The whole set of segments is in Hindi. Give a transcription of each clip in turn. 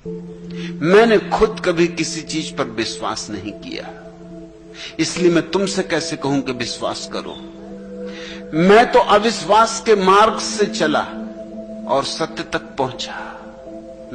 मैंने खुद कभी किसी चीज पर विश्वास नहीं किया, इसलिए मैं तुमसे कैसे कहूं कि विश्वास करो। मैं तो अविश्वास के मार्ग से चला और सत्य तक पहुंचा।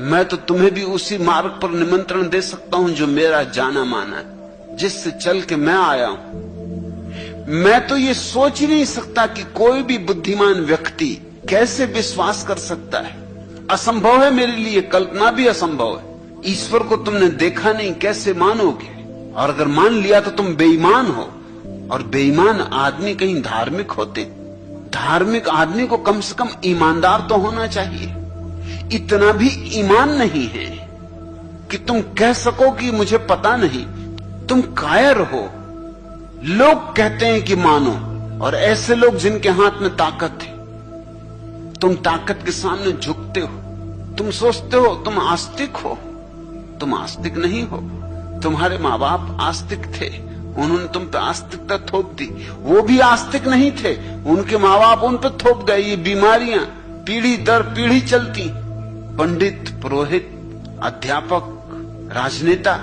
मैं तो तुम्हें भी उसी मार्ग पर निमंत्रण दे सकता हूं जो मेरा जाना माना है, जिससे चल के मैं आया हूं। मैं तो ये सोच ही नहीं सकता कि कोई भी बुद्धिमान व्यक्ति कैसे विश्वास कर सकता है। असंभव है मेरे लिए, कल्पना भी असंभव है। ईश्वर को तुमने देखा नहीं, कैसे मानोगे? और अगर मान लिया तो तुम बेईमान हो, और बेईमान आदमी कहीं धार्मिक होते? धार्मिक आदमी को कम से कम ईमानदार तो होना चाहिए। इतना भी ईमान नहीं है कि तुम कह सको कि मुझे पता नहीं। तुम कायर हो। लोग कहते हैं कि मानो, और ऐसे लोग जिनके हाथ में ताकत है, तुम ताकत के सामने झुकते हो। तुम सोचते हो तुम आस्तिक हो। तुम आस्तिक नहीं हो। तुम्हारे माँ बाप आस्तिक थे, उन्होंने तुम पे आस्तिकता थोप दी। वो भी आस्तिक नहीं थे, उनके माँ बाप उन पे थोप गए। ये बीमारियां पीढ़ी दर पीढ़ी चलती। पंडित, पुरोहित, अध्यापक, राजनेता,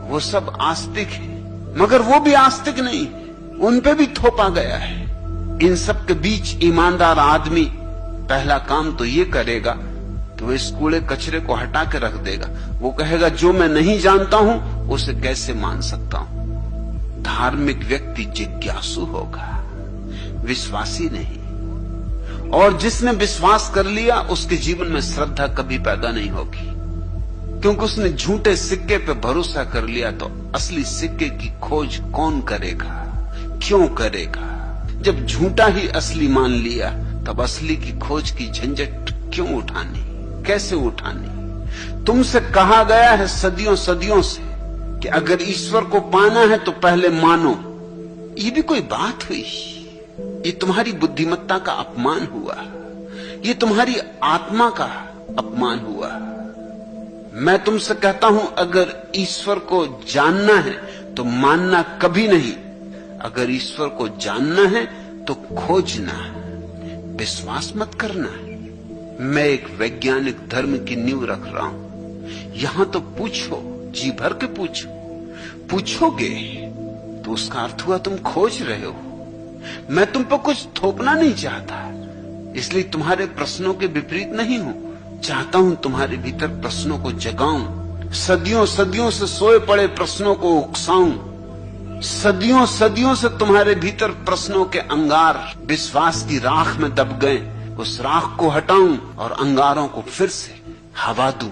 वो सब आस्तिक है, मगर वो भी आस्तिक नहीं, उन पे भी थोपा गया है। इन सब के बीच ईमानदार आदमी पहला काम तो ये करेगा कि वो इस कूड़े कचरे को हटा के रख देगा। वो कहेगा जो मैं नहीं जानता हूं उसे कैसे मान सकता हूं। धार्मिक व्यक्ति जिज्ञासु होगा, विश्वासी नहीं। और जिसने विश्वास कर लिया उसके जीवन में श्रद्धा कभी पैदा नहीं होगी, क्योंकि उसने झूठे सिक्के पे भरोसा कर लिया। तो असली सिक्के की खोज कौन करेगा, क्यों करेगा? जब झूठा ही असली मान लिया तब असली की खोज की झंझट क्यों उठानी, कैसे उठानी? तुमसे कहा गया है सदियों सदियों से कि अगर ईश्वर को पाना है तो पहले मानो। ये भी कोई बात हुई? ये तुम्हारी बुद्धिमत्ता का अपमान हुआ, ये तुम्हारी आत्मा का अपमान हुआ। मैं तुमसे कहता हूं अगर ईश्वर को जानना है तो मानना कभी नहीं। अगर ईश्वर को जानना है तो खोजना, विश्वास मत करना। मैं एक वैज्ञानिक धर्म की नींव रख रहा हूं। यहां तो पूछो, जी भर के पूछो। पूछोगे तो उसका अर्थ हुआ तुम खोज रहे हो। मैं तुम पर कुछ थोपना नहीं चाहता, इसलिए तुम्हारे प्रश्नों के विपरीत नहीं हूं। चाहता हूं तुम्हारे भीतर प्रश्नों को जगाऊं, सदियों सदियों से सोए पड़े प्रश्नों को उकसाऊं। सदियों सदियों से तुम्हारे भीतर प्रश्नों के अंगार विश्वास की राख में दब गए, उस राख को हटाऊं और अंगारों को फिर से हवा दूं।